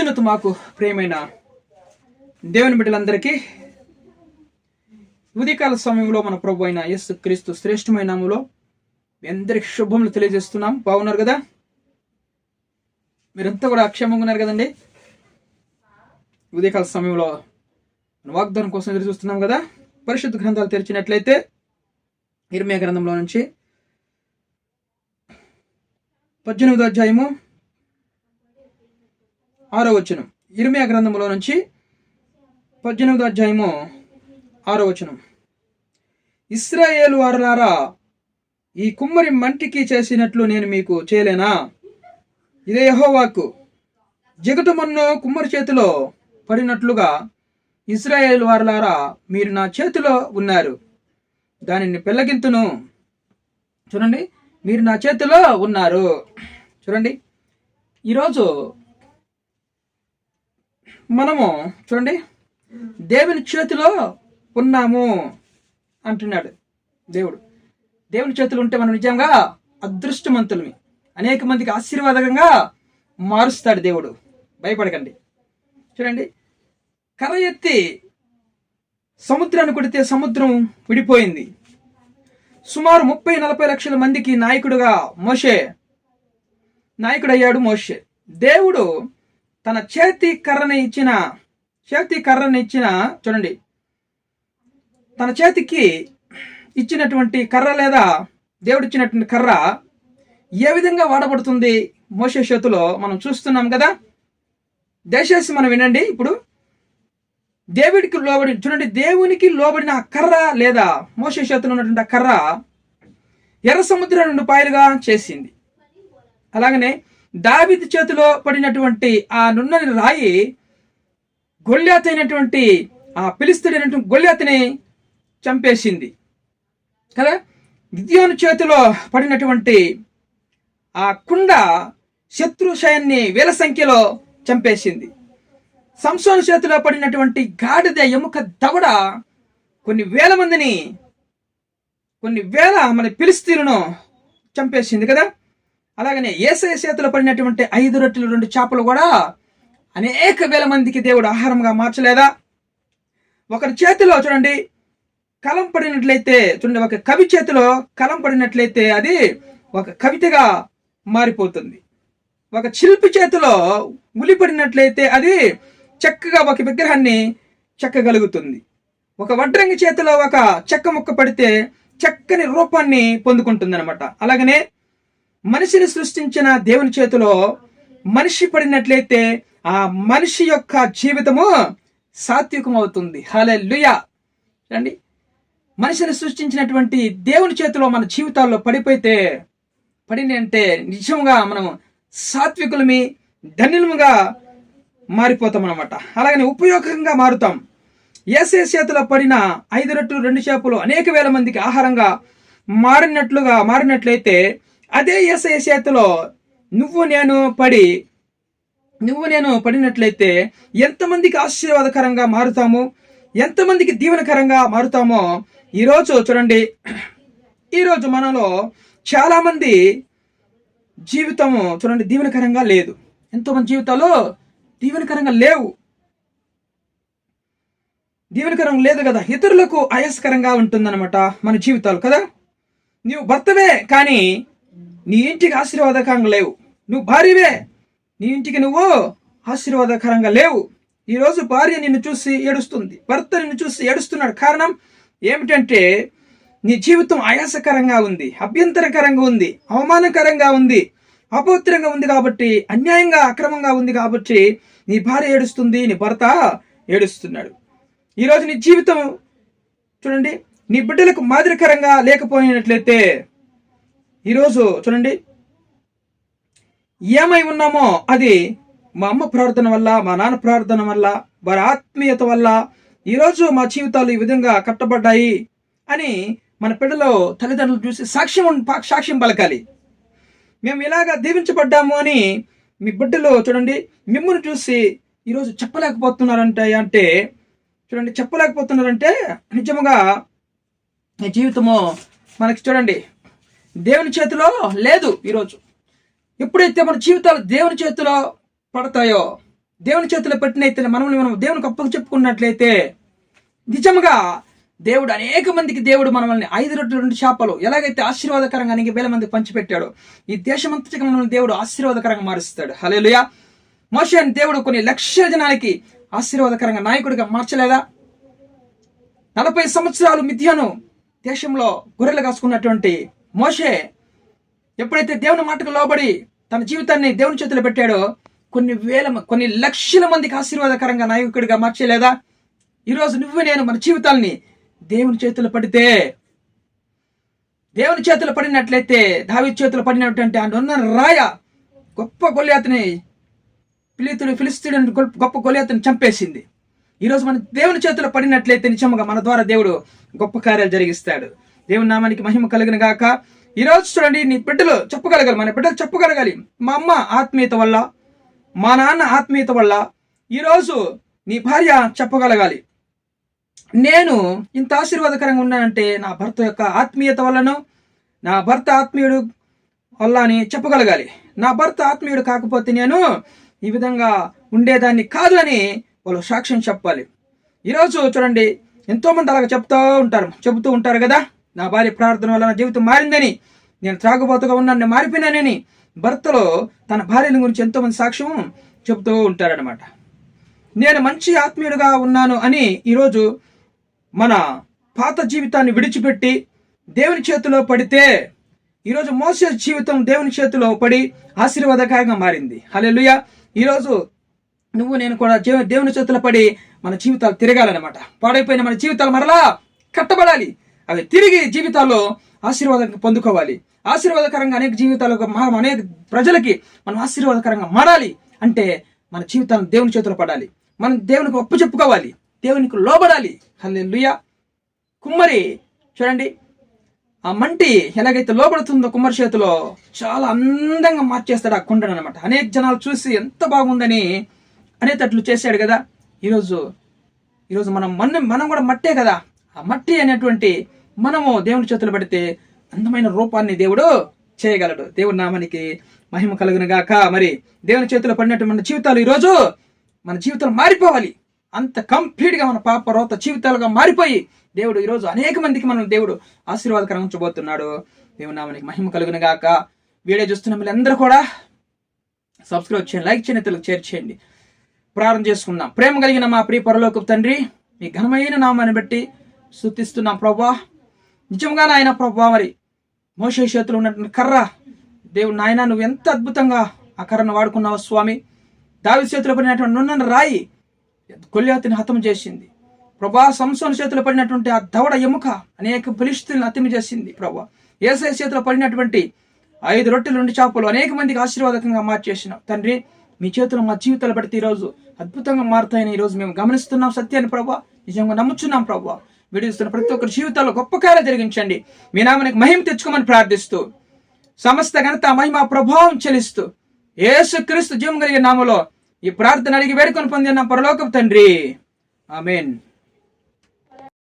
అత్యున్నత మాకు ప్రియమైన దేవుని బిడ్డలందరికీ ఉదయకాల సమయంలో మన ప్రభు అయిన యేసు క్రీస్తు శ్రేష్టమైన నామములో మీ అందరికి శుభములు తెలియజేస్తున్నాం. బాగున్నారు కదా? మీరంతా కూడా క్షేమంగా ఉన్నారు కదండి? ఉదయకాల సమయంలో వాగ్దానం కోసం ఎదురు చూస్తున్నాం కదా. పరిశుద్ధ గ్రంథాలు తెరిచినట్లయితే ఇర్మియా గ్రంథంలో నుంచి 18వ అధ్యాయము 6వ వచనం. ఇర్మియా గ్రంథంలో నుంచి 18వ అధ్యాయము 6వ వచనం. ఇశ్రాయేలు వారలారా, ఈ కుమ్మరి మంటికి చేసినట్లు నేను మీకు చేయలేనా? ఇదే యెహోవా వాక్కు. జిగట మన్ను కుమ్మరి చేతిలో పడినట్లుగా ఇశ్రాయేలు వారలారా, మీరు నా చేతిలో ఉన్నారు, దానిని పెళ్లగింతును. చూడండి, మీరు నా చేతిలో ఉన్నారు. చూడండి, ఈరోజు మనము చూడండి దేవుని చేతిలో ఉన్నాము అంటున్నాడు దేవుడు. దేవుని చేతులు ఉంటే మనం నిజంగా అదృష్టవంతులమి, అనేక మందికి ఆశీర్వాదకంగా మారుస్తాడు దేవుడు. భయపడకండి. చూడండి, కర్ర ఎత్తి సముద్రాన్ని కొడితే సముద్రం విడిపోయింది. సుమారు 30-40 లక్షల మందికి నాయకుడయ్యాడు మోషే. దేవుడు తన చేతి కర్రని ఇచ్చిన చూడండి, తన చేతికి ఇచ్చినటువంటి కర్ర లేదా దేవుడు ఇచ్చినటువంటి కర్ర ఏ విధంగా వాడబడుతుంది మోషే చేతిలో మనం చూస్తున్నాం కదా. దయచేసి మనం వినండి. ఇప్పుడు దేవుడికి లోబడి చూడండి, దేవునికి లోబడిన కర్ర లేదా మోషే చేతిలో ఉన్నటువంటి ఆ కర్ర ఎర్ర సముద్రం 2 పాయలుగా చేసింది. అలాగనే దావీదు చేతిలో పడినటువంటి ఆ నున్నని రాయి గొల్యాతు అయినటువంటి ఆ ఫిలిష్తీయుడైనటువంటి గొల్యాతుని చంపేసింది కదా. గిద్యోను చేతిలో పడినటువంటి ఆ కుండ శత్రు సైన్యాన్ని వేల సంఖ్యలో చంపేసింది. సంసోను చేతిలో పడినటువంటి గాడిద ఎముక దవడ కొన్ని వేల మన ఫిలిష్తీయులను చంపేసింది కదా. అలాగనే యేసయ్య చేతిలో పడినటువంటి 5 రొట్టెలు 2 చేపలు కూడా అనేక వేల మందికి దేవుడు ఆహారంగా మార్చలేదా? ఒకరి చేతిలో చూడండి కలం పడినట్లయితే, చూడండి, ఒక కవి చేతిలో కలం పడినట్లయితే అది ఒక కవితగా మారిపోతుంది. ఒక శిల్పి చేతిలో ఉలి పడినట్లయితే అది చక్కగా ఒక విగ్రహాన్ని చెక్కగలుగుతుంది. ఒక వడ్రంగి చేతిలో ఒక చెక్క ముక్క పడితే చక్కని రూపాన్ని పొందుకుంటుంది అనమాట. అలాగనే మనిషిని సృష్టించిన దేవుని చేతిలో మనిషి పడినట్లయితే ఆ మనిషి యొక్క జీవితము సాత్వికం అవుతుంది. హల్లెలూయా. చూడండి, మనిషిని సృష్టించినటువంటి దేవుని చేతిలో మన జీవితాల్లో పడిందంటే నిజంగా మనం సాత్వికులమి, ధన్యులముగా మారిపోతాం అనమాట. అలాగనే ఉపయోగంగా మారుతాం. యేసయ్య చేతిలో పడిన 5 రొట్టెలు 2 చేపలు అనేక వేల మందికి ఆహారంగా మారినట్లయితే అదే యేసయ్య చేతిలో నువ్వు నేను పడినట్లయితే ఎంతమందికి ఆశీర్వాదకరంగా మారుతాము, ఎంతమందికి దీవెనకరంగా మారుతామో ఈరోజు చూడండి. ఈరోజు మనలో చాలా మంది జీవితము చూడండి దీవెనకరంగా లేదు. ఎంతోమంది జీవితాలు దీవెనకరంగా దీవెనకరంగా లేదు కదా. ఇతరులకు ఆయాసకరంగా ఉంటుందన్నమాట మన జీవితాలు కదా. నువ్వు భర్తవే కానీ నీ ఇంటికి ఆశీర్వాదకరంగా లేవు. నువ్వు భార్యవే, నీ ఇంటికి నువ్వు ఆశీర్వాదకరంగా లేవు. ఈరోజు భార్య నిన్ను చూసి ఏడుస్తుంది, భర్త నిన్ను చూసి ఏడుస్తున్నాడు. కారణం ఏమిటంటే నీ జీవితం ఆయాసకరంగా ఉంది, అభ్యంతరకరంగా ఉంది, అవమానకరంగా ఉంది, అపవిత్రంగా ఉంది కాబట్టి, అన్యాయంగా అక్రమంగా ఉంది కాబట్టి నీ భార్య ఏడుస్తుంది, నీ భర్త ఏడుస్తున్నాడు. ఈరోజు నీ జీవితం చూడండి నీ బిడ్డలకు మాదిరికరంగా లేకపోయినట్లయితే ఈరోజు చూడండి ఏమై ఉన్నామో అది మా అమ్మ ప్రార్థన వల్ల, మా నాన్న ప్రార్థన వల్ల, వారి ఆత్మీయత వల్ల ఈరోజు మా జీవితాలు ఈ విధంగా కట్టబడ్డాయి అని మన పిల్లలు తల్లిదండ్రులు చూసి సాక్ష్యం పలకాలి. మేము ఇలాగా దీవించబడ్డాము అని మీ బిడ్డలు చూడండి మిమ్మల్ని చూసి ఈరోజు చెప్పలేకపోతున్నారంటే నిజంగా ఈ జీవితము మనకి చూడండి దేవుని చేతిలో లేదు. ఈరోజు ఎప్పుడైతే మన జీవితాలు దేవుని చేతిలో పడతాయో దేవుని చేతిలో పెట్టినైతే మనల్ని మనం దేవునికి అప్పకు చెప్పుకున్నట్లయితే నిజంగా దేవుడు అనేక మందికి దేవుడు మనల్ని 5 రొట్టెలు 2 చేపలు ఎలాగైతే ఆశీర్వాదకరంగా అనేక వేల మంది పంచిపెట్టాడు, ఈ దేశమంతటికి మనల్ని దేవుడు ఆశీర్వాదకరంగా మారుస్తాడు. హల్లెలూయా. మోషేని దేవుడు కొన్ని లక్షల జనాలకి ఆశీర్వాదకరంగా నాయకుడిగా మార్చలేదా? 40 సంవత్సరాలు మిథ్యాను దేశంలో గొర్రెలు కాసుకున్నటువంటి మోషే ఎప్పుడైతే దేవుని మాటకు లోబడి తన జీవితాన్ని దేవుని చేతిలో పెట్టాడో కొన్ని లక్షల మందికి ఆశీర్వాదకరంగా నాయకుడిగా మార్చలేదా? ఈరోజు నువ్వు నేను మన జీవితాల్ని దేవుని చేతిలో పడితే, దేవుని చేతిలో పడినట్లయితే దావీదు చేతిలో పడినటువంటి ఆ నున్న రాయ గొప్ప గొల్యాతుని ఫిలిస్తీయుని గొప్ప గొల్యాతుని చంపేసింది. ఈరోజు మన దేవుని చేతిలో పడినట్లయితే నిజంగా మన ద్వారా దేవుడు గొప్ప కార్యాలు జరిగిస్తాడు. దేవుని నామానికి మహిమ కలిగిన గాక. ఈరోజు చూడండి, నీ బిడ్డలు చెప్పగలగాలి, మన బిడ్డలు చెప్పగలగాలి, మా అమ్మ ఆత్మీయత వల్ల, మా నాన్న ఆత్మీయత వల్ల ఈరోజు నీ భార్య చెప్పగలగాలి, నేను ఇంత ఆశీర్వాదకరంగా ఉన్నానంటే నా భర్త యొక్క ఆత్మీయత వల్లను, నా భర్త ఆత్మీయుడు వల్ల అని చెప్పగలగాలి. నా భర్త ఆత్మీయుడు కాకపోతే నేను ఈ విధంగా ఉండేదాన్ని కాదు అని వాళ్ళు సాక్ష్యం చెప్పాలి. ఈరోజు చూడండి, ఎంతోమంది అలాగ చెబుతూ ఉంటారు కదా, నా భార్య ప్రార్థన వల్ల నా జీవితం మారిందని, నేను త్రాగుబోతుగా ఉన్నాను, నేను మారిపోయినానని భర్తలో తన భార్యల గురించి ఎంతోమంది సాక్ష్యం చెబుతూ ఉంటారనమాట. నేను మంచి ఆత్మీయుడుగా ఉన్నాను అని ఈరోజు మన పాత జీవితాన్ని విడిచిపెట్టి దేవుని చేతిలో పడితే, ఈరోజు మోసే జీవితం దేవుని చేతిలో పడి ఆశీర్వాదకరంగా మారింది. హల్లెలూయా. ఈరోజు నువ్వు నేను కూడా దేవుని చేతిలో పడి మన జీవితాలు తిరగాలన్నమాట. పాడైపోయిన మన జీవితాలు మరలా కట్టబడాలి, అవి తిరిగి జీవితాల్లో ఆశీర్వాదం పొందుకోవాలి. ఆశీర్వాదకరంగా అనేక జీవితాలకు అనేక ప్రజలకి మనం ఆశీర్వాదకరంగా మారాలి అంటే మన జీవితాలను దేవుని చేతిలో పడాలి, మనం దేవునికి ఒప్పు చెప్పుకోవాలి, దేవునికి లోబడాలి. హల్లెలూయా. కుమ్మరి చూడండి, ఆ మంటి ఎలాగైతే లోబడుతుందో కుమ్మరి చేతిలో చాలా అందంగా మార్చేస్తాడు ఆ కుండను అనమాట. అనేక జనాలు చూసి ఎంత బాగుందని అనేటట్లు చేశాడు కదా. ఈరోజు మనం కూడా మట్టే కదా. ఆ మట్టి అనేటువంటి మనము దేవుని చేతులు పెడితే అందమైన రూపాన్ని దేవుడు చేయగలడు. దేవుడి నామానికి మహిమ కలుగును గాక. మరి దేవుని చేతిలో పడినట్టు మన జీవితాలు ఈరోజు మన జీవితాలు మారిపోవాలి. అంత కంప్లీట్గా మన పాప రోత జీవితాలుగా మారిపోయి దేవుడు ఈరోజు అనేక మందికి మనం దేవుడు ఆశీర్వాదకరంగా ఉంచబోతున్నాడు. దేవుని నామానికి మహిమ కలుగును గాక. వీడియో చూస్తున్న మీరందరూ కూడా సబ్స్క్రైబ్ చేయండి, లైక్ చేయండి, ఇతరులకు షేర్ చేయండి. ప్రార్థన చేసుకుందాం. ప్రేమ కలిగిన మా ప్రియ పరలోకపు తండ్రి, మీ ఘనమైన నామాన్ని బట్టి స్తుతిస్తున్నాం ప్రభువా. నిజంగా నాయన ప్రభువా, మరి మోషే చేతిలో ఉన్నటువంటి కర్ర, దేవుడు నాయన నువ్వు ఎంత అద్భుతంగా ఆ కర్రను వాడుకున్నావు స్వామి. దావీదు చేతిలో పడినటువంటి నున్న రాయి గొల్యాతుని హతం చేసింది ప్రభా. సంసోను చేతిలో పడినటువంటి ఆ దవడ ఎముక అనేక ఫిలిష్తీయులను హతం చేసింది ప్రభా. యేసయ్య చేతిలో పడినటువంటి 5 రొట్టెలు 2 చేపలు అనేక మందికి ఆశీర్వాదకంగా మార్చేసిన తండ్రి, మీ చేతులు మా జీవితాలు పెడితే ఈరోజు అద్భుతంగా మారుతాయని ఈరోజు మేము గమనిస్తున్నాం సత్యాన్ని ప్రభా. నిజంగా నమ్ముచున్నాం ప్రభా. విడిస్తున్న ప్రతి ఒక్కరి జీవితాల్లో గొప్ప కార్యాలు జరిగించండి. మీ నామానికి మహిమ తెచ్చుకోమని ప్రార్థిస్తూ, సమస్త ఘనత మహిమ ప్రభావం చెల్లిస్తూ, యేసుక్రీస్తు జీవం కలిగిన నామములో ఈ ప్రార్థన అడిగి వేడుకొని పొందిన పరలోకపు తండ్రి, ఆమేన్.